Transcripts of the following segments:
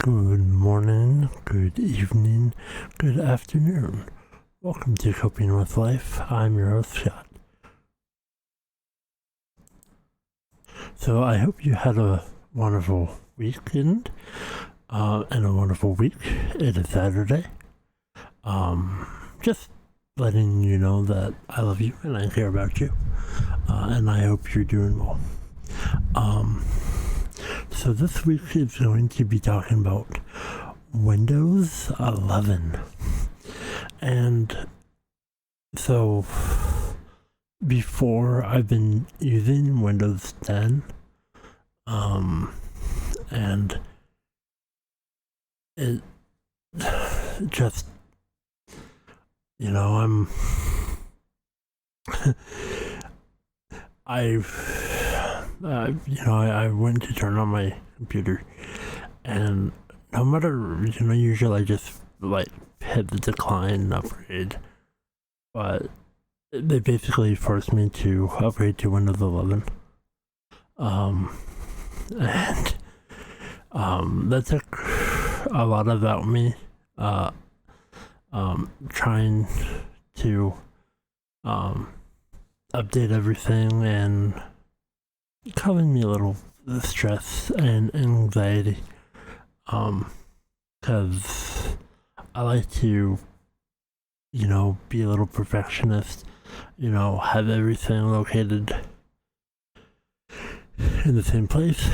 Good morning, good evening, good afternoon. Welcome to Coping with Life. I'm your host, Scott. So I hope you had a wonderful weekend and a wonderful week. It is Saturday. Just letting you know that I love you and I care about you. And I hope you're doing well. So this week is going to be talking about Windows 11. And so before I've been using Windows 10, and it just, I'm I went to turn on my computer, and no matter, usually I just hit the decline and upgrade, but they basically forced me to upgrade to Windows 11. And that took a lot about me, trying to update everything and causing me a little stress and anxiety, because I like to, be a little perfectionist, have everything located in the same place.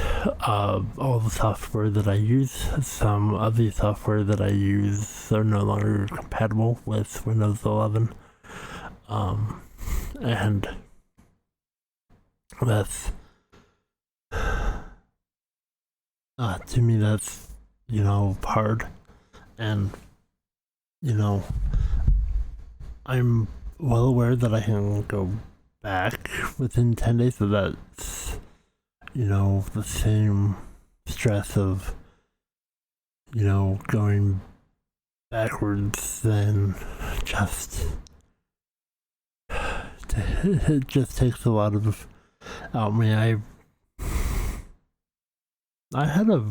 All the software that I use, some of the software that I use are no longer compatible with Windows 11, and that's to me that's hard, and I'm well aware that I can go back within 10 days, so that's the same stress of going backwards than just it just takes a lot of out me. I had a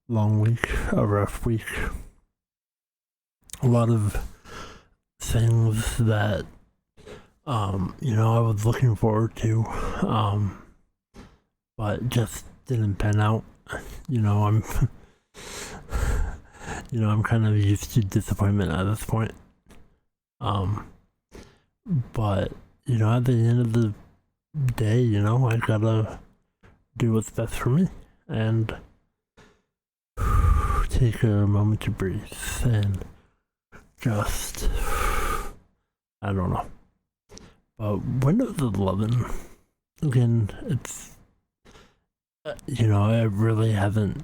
long week, a rough week, a lot of things that I was looking forward to, but just didn't pan out. I'm I'm kind of used to disappointment at this point, but at the end of the day, I gotta do what's best for me and take a moment to breathe and just, I don't know. But Windows 11, again, it's, I really haven't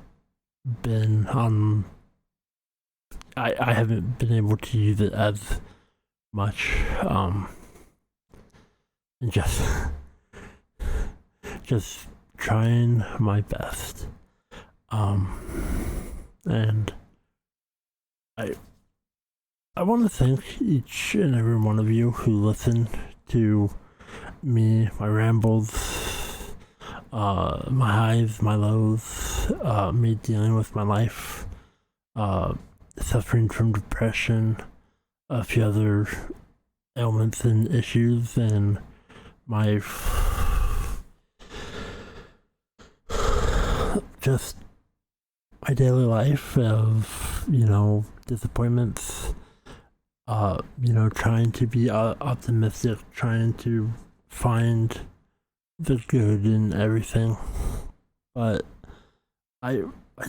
been on, I haven't been able to use it as much, and just trying my best, and I want to thank each and every one of you who listen to me, my rambles, my highs, my lows, me dealing with my life, suffering from depression, a few other ailments and issues, and my just my daily life of disappointments, trying to be optimistic, trying to find the good in everything. But I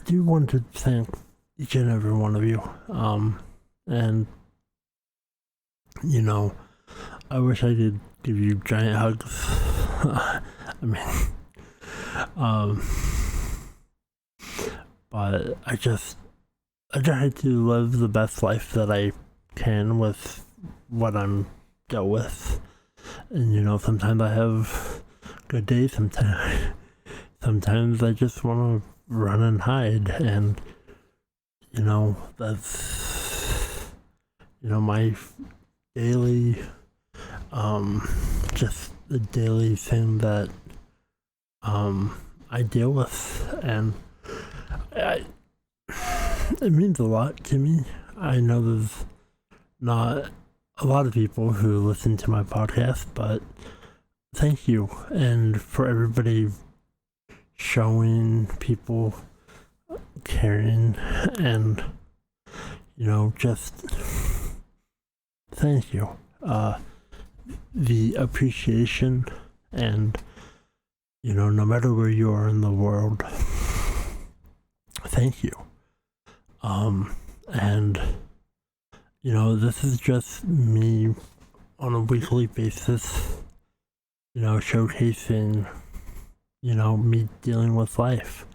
do want to thank each and every one of you, and I wish I could give you giant hugs. I mean, but I try to live the best life that I can with what I'm dealt with, and sometimes I have good days, sometimes I just want to run and hide, and that's my daily just the daily thing that I deal with, and it means a lot to me. I know there's not a lot of people who listen to my podcast, but thank you. And for everybody showing people caring and, just thank you. The appreciation and, no matter where you are in the world, thank you. And, this is just me on a weekly basis, showcasing, me dealing with life.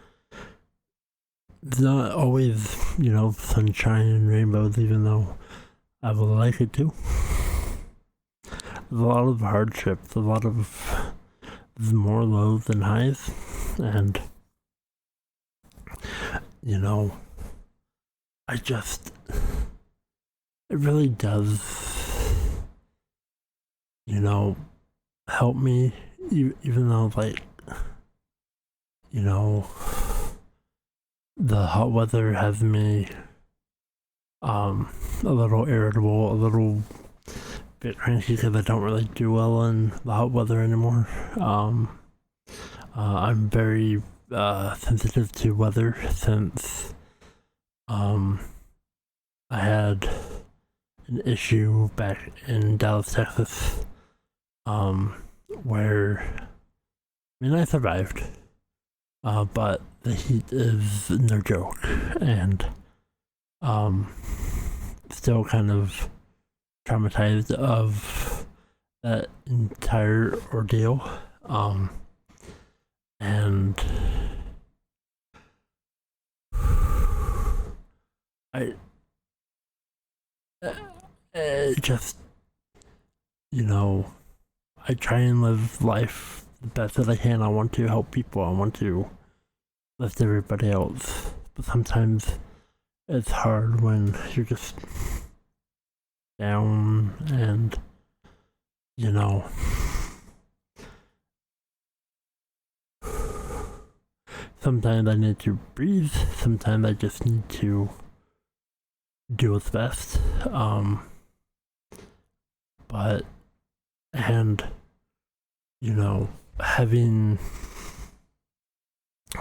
It's not always, sunshine and rainbows, even though I would like it to. There's a lot of hardships, there's more lows than highs, and, it really does, help me, even though, the hot weather has me, a little irritable, a little bit cranky because I don't really do well in the hot weather anymore. I'm very, sensitive to weather since, I had an issue back in Dallas, Texas, where, I survived, but the heat is no joke, and, still kind of traumatized of that entire ordeal, and just, I try and live life the best that I can. I want to help people. I want to lift everybody else. But sometimes it's hard when you're just down and, sometimes I need to breathe. Sometimes I just need to do what's best. Having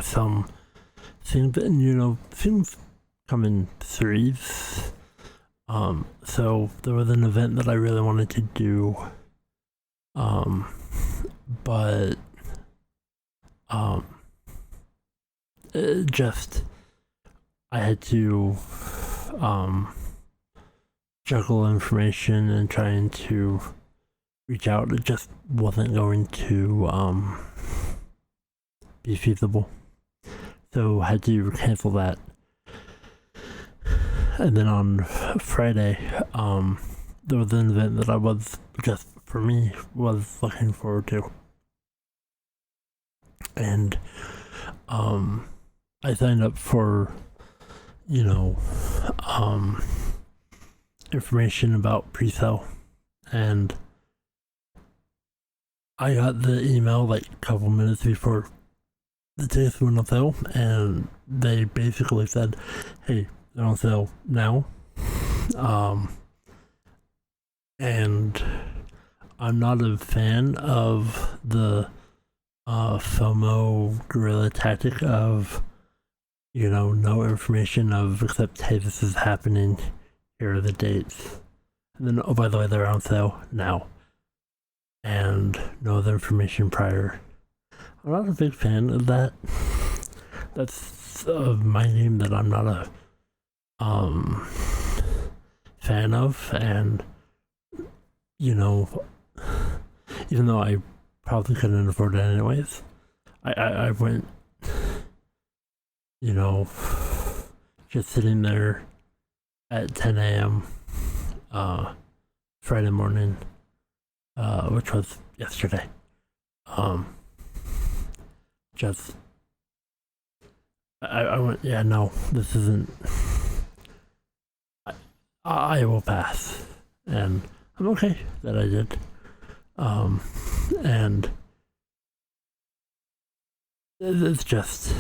some things, and things come in threes. So there was an event that I really wanted to do, but I had to juggle information and trying to reach out. It just wasn't going to be feasible, so I had to cancel that. And then on Friday, there was an event that I was just, for me, was looking forward to, and I signed up for information about pre-sale, and I got the email a couple minutes before the tickets went on sale, and they basically said, hey, they're on sale now. And I'm not a fan of the FOMO guerrilla tactic of, no information of except, hey, this is happening, here are the dates. And then, oh, by the way, they're on sale now. And no other information prior. I'm not a big fan of that. That's my game that I'm not a fan of, and even though I probably couldn't afford it anyways, I went, just sitting there at 10 a.m. Friday morning, which was yesterday. I went, yeah, no, this isn't. I will pass, and I'm okay that I did. And it's just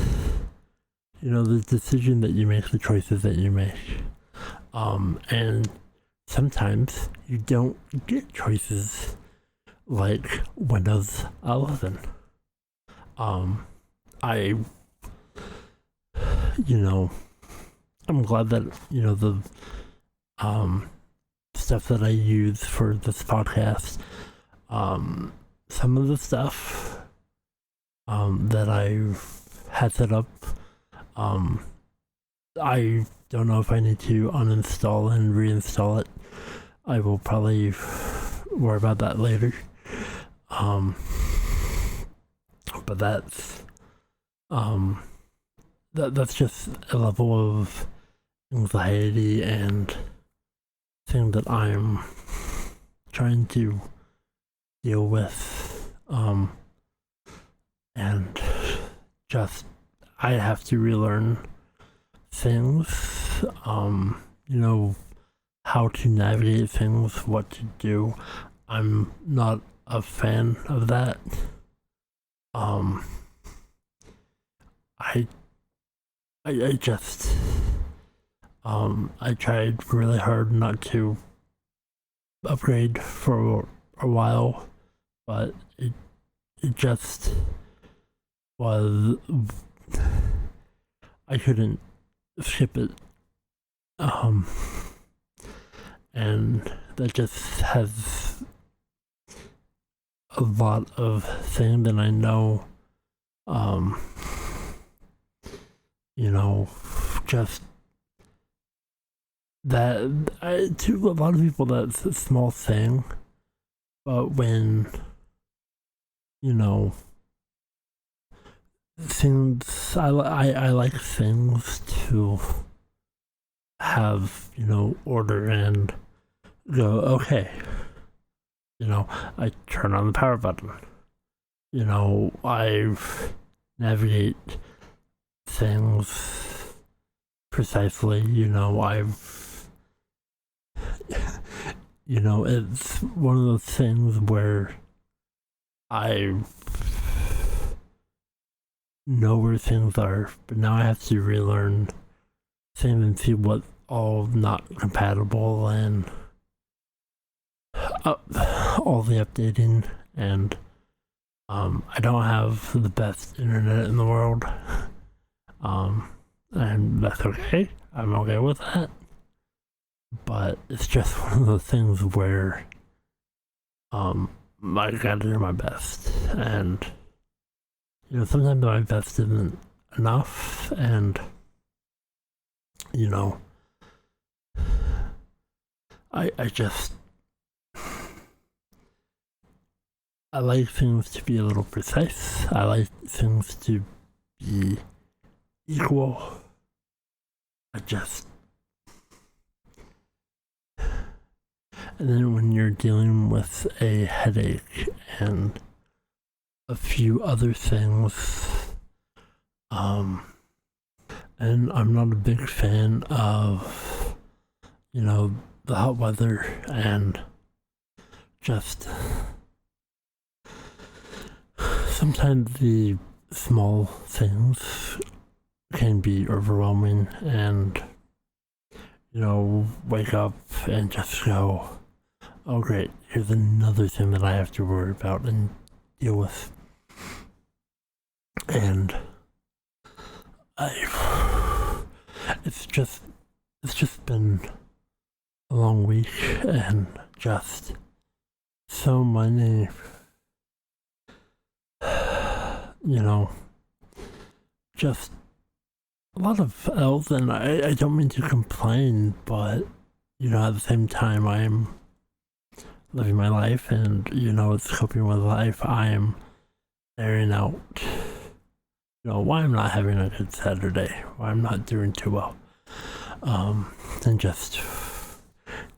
the decision that you make, the choices that you make. And sometimes you don't get choices like Windows 11. I, I'm glad that, the stuff that I use for this podcast, some of the stuff that I've had set up, I don't know if I need to uninstall and reinstall it. I will probably worry about that later. But that's just a level of anxiety and thing that I'm trying to deal with. And just I have to relearn things, how to navigate things, what to do. I'm not a fan of that. I just I tried really hard not to upgrade for a while, but it just was, I couldn't skip it, and that just has a lot of things that I know, just that to a lot of people that's a small thing, but when things, I like things to have order and go okay. I turn on the power button. I navigate things precisely. It's one of those things where I know where things are, but now I have to relearn things and see what all not compatible and all the updating, and I don't have the best internet in the world, and that's okay. I'm okay with that, but it's just one of those things where I gotta do my best, and sometimes my best isn't enough, and I just I like things to be a little precise. I like things to be equal. And then when you're dealing with a headache and a few other things, and I'm not a big fan of, the hot weather, and just sometimes the small things can be overwhelming, and wake up and just go, oh great, here's another thing that I have to worry about and deal with. And it's just been a long week, and just so many, just a lot of else, and I don't mean to complain, but at the same time I'm living my life, and it's coping with life. I am airing out why I'm not having a good Saturday, why I'm not doing too well, and just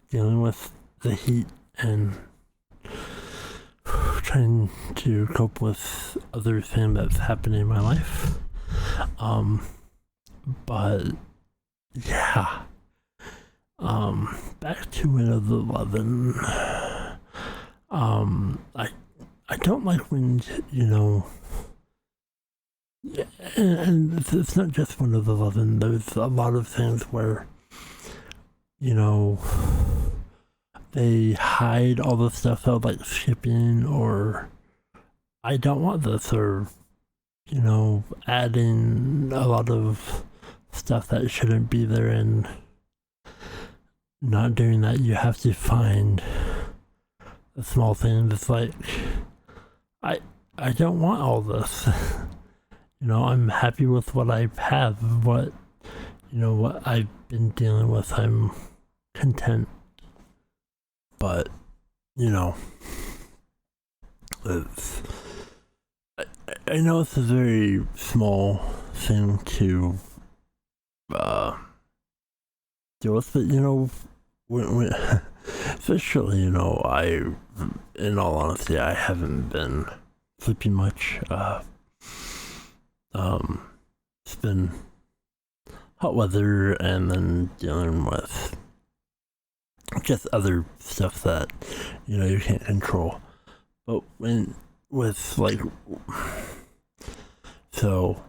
dealing with the heat and trying to cope with other things that's happening in my life. But yeah, back to Windows 11. I don't like when Yeah, and it's not just Windows 11. There's a lot of things where, you know, they hide all the stuff out, like shipping, or I don't want this, or, adding a lot of stuff that shouldn't be there, and not doing that. You have to find a small thing that's like, I, I don't want all this. I'm happy with what I have, what I've been dealing with. I'm content. But, it's, I know it's a very small thing to deal with, but, when especially, in all honesty, I haven't been sleeping much. It's been hot weather, and then dealing with just other stuff that you can't control. But so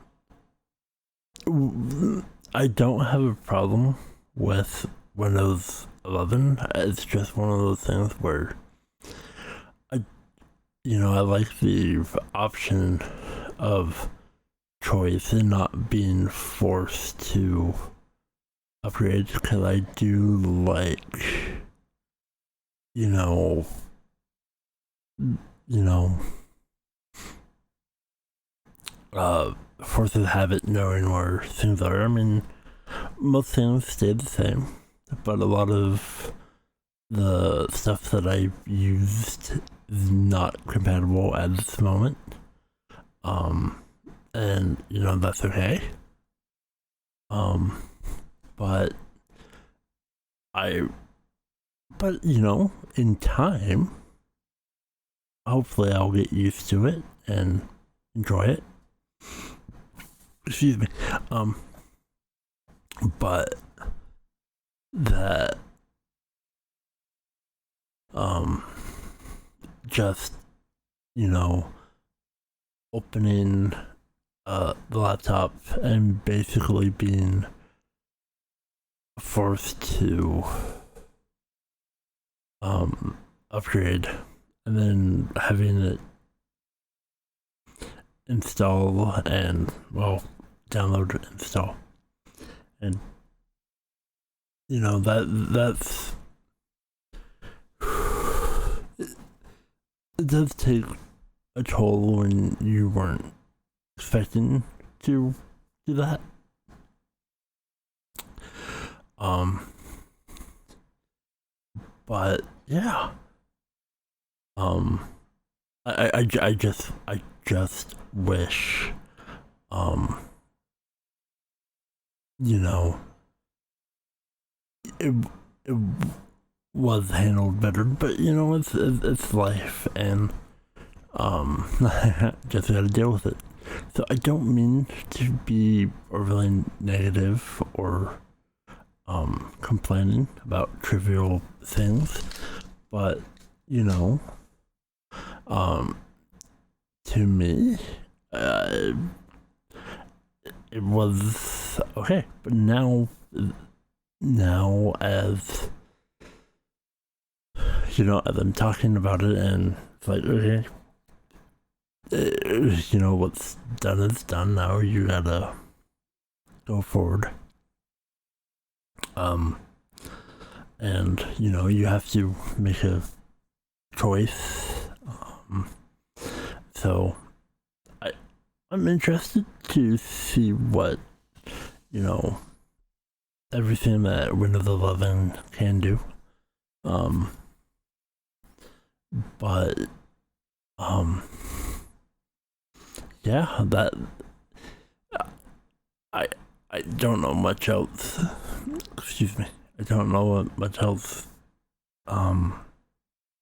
I don't have a problem with Windows 11. It's just one of those things where I like the option of choice and not being forced to upgrade, because I do like, force of habit, knowing where things are. I mean, most things stay the same, but a lot of the stuff that I've used is not compatible at this moment. And that's okay. But in time, hopefully I'll get used to it and enjoy it. Excuse me. But that, just, opening the laptop and basically being forced to upgrade, and then having it install and download, install, and that's it does take a toll when you weren't expecting to do that. But yeah. I just wish, it was handled better. But it's life, and just gotta deal with it. So I don't mean to be overly negative or complaining about trivial things, but to me, it was okay. But now as as I'm talking about it, and it's like, okay, what's done is done. Now you gotta go forward. And you have to make a choice. So I'm interested to see what everything that Windows 11 can do. But yeah, that I don't know much else. Excuse me. I don't know what much else I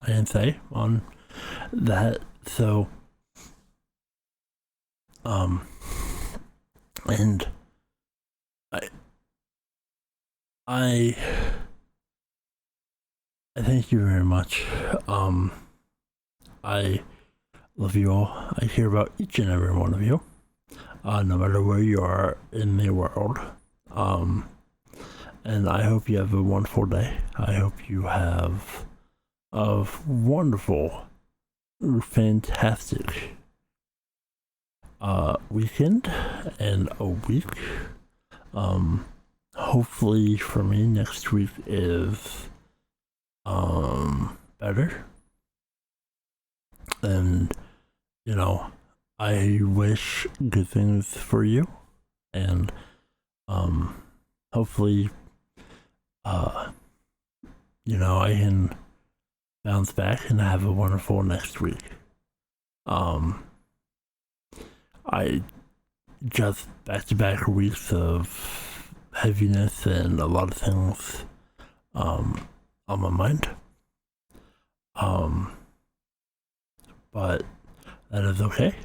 can say on that. So and I thank you very much. I love you all. I care about each and every one of you. no matter where you are in the world. And I hope you have a wonderful day. I hope you have a wonderful, fantastic weekend and a week. Hopefully for me next week is better. And I wish good things for you, and hopefully I can bounce back and have a wonderful next week. I just back-to-back weeks of heaviness and a lot of things on my mind. But that is okay.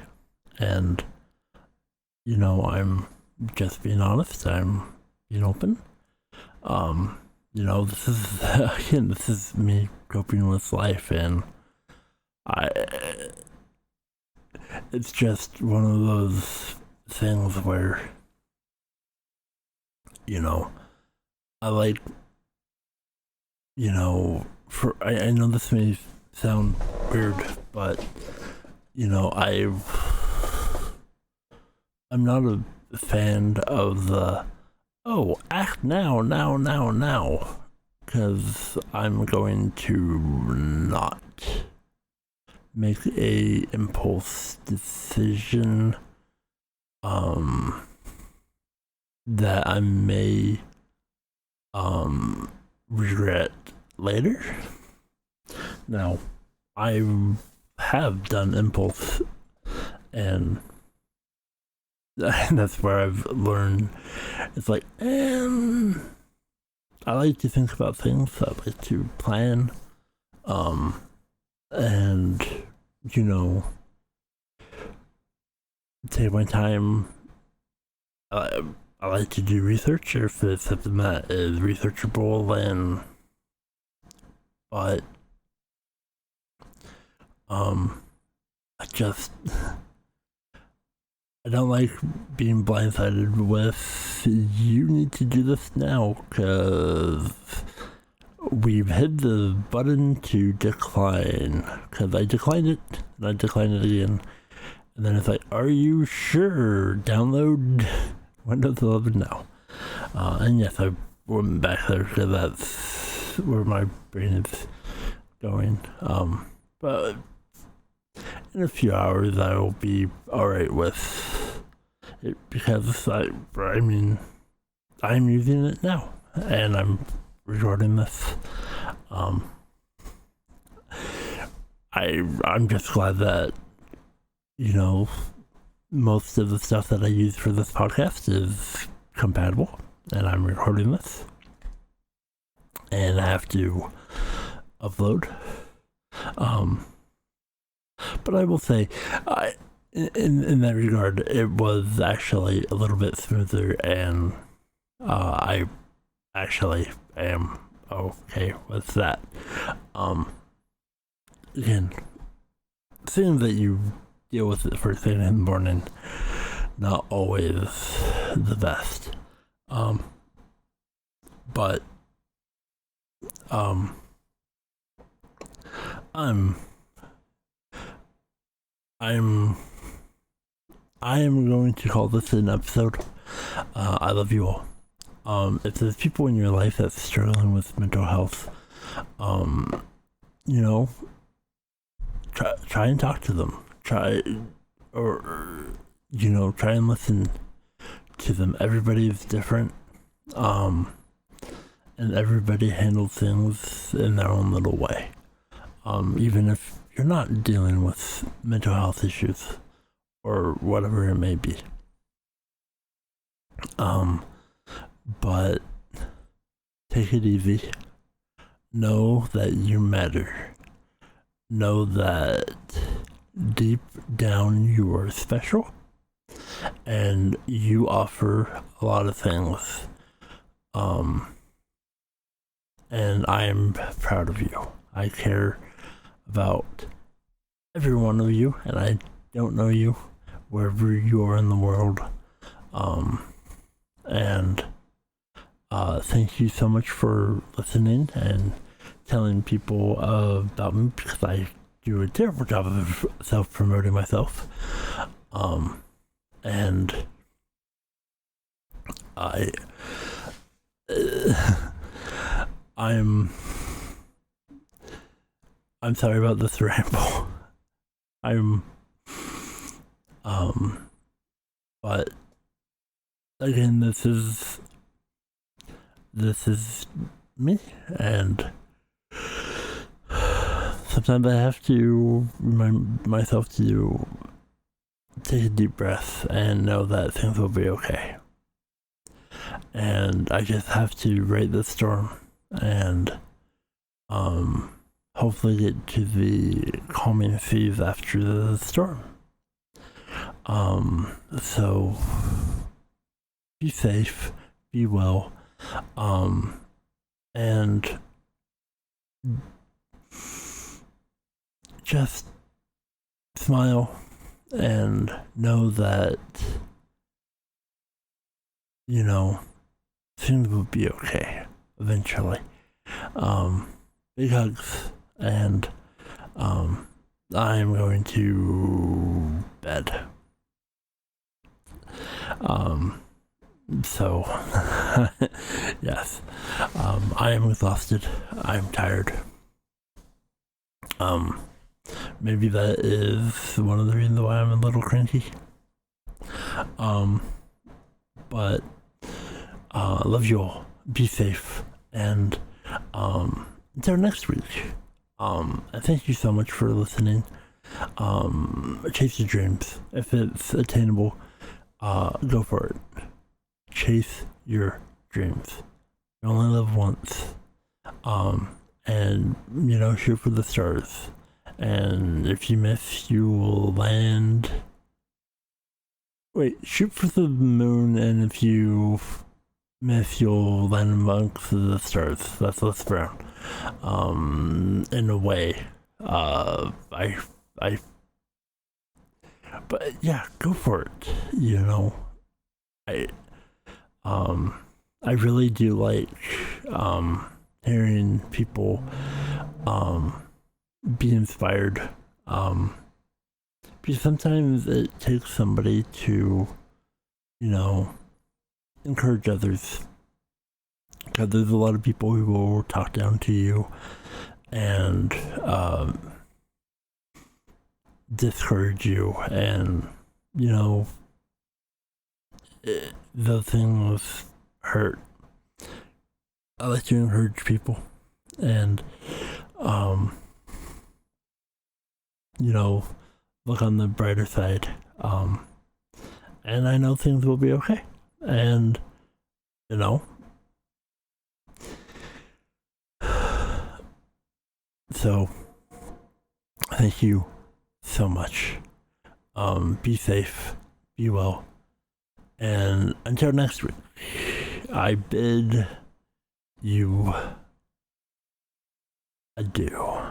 And I'm just being honest, I'm being open. This is me coping with life, and it's just one of those things where I like I know this may sound weird, but I'm not a fan of the act now, because I'm going to not make a impulse decision that I may regret later. Now, I have done impulse, and that's where I've learned. It's like, I like to think about things. I like to plan, and take my time. I like to do research if it's something that is researchable, but I don't like being blindsided with, you need to do this now, because we've hit the button to decline, because I declined it, and I declined it again, and then it's like, are you sure? Download Windows 11 now. And yes, I went back there, because that's where my brain is going. But in a few hours I will be alright with it, because I'm using it now, and I'm recording this. I'm just glad that most of the stuff that I use for this podcast is compatible, and I'm recording this, and I have to upload. But I will say, in that regard, it was actually a little bit smoother, and I actually am okay with that. Again, seeing that you deal with it first thing in the morning, not always the best. But I am going to call this an episode. I love you all. If there's people in your life that's struggling with mental health, try and talk to them. Try and listen to them. Everybody's different, and everybody handles things in their own little way. Even if you're not dealing with mental health issues or whatever it may be. But take it easy. Know that you matter. Know that deep down you are special, and you offer a lot of things. And I am proud of you. I care about every one of you, and I don't know you wherever you are in the world. And thank you so much for listening and telling people about me, because I do a terrible job of self-promoting myself. And I'm sorry about this ramble. But again, this is me, and sometimes I have to remind myself to take a deep breath and know that things will be okay. And I just have to ride the storm and hopefully get to the calming seas after the storm. So be safe, be well, and just smile and know that, things will be okay eventually. Big hugs, and I'm going to bed. So yes, I am exhausted. I'm tired. Maybe that is one of the reasons why I'm a little cranky. But love you all. Be safe, and until next week. Thank you so much for listening. Chase your dreams. If it's attainable, go for it. Chase your dreams. You only live once. And shoot for the stars. And if you miss, you will land. Wait, shoot for the moon, and if you miss, you'll land amongst the stars. That's Les Brown. In a way. But yeah, go for it. I really do like hearing people be inspired. Because sometimes it takes somebody to, encourage others. Because there's a lot of people who will talk down to you and discourage you, and those things hurt. I like to encourage people, and look on the brighter side. And I know things will be okay. And so thank you so much. Be safe, be well, and until next week, I bid you adieu.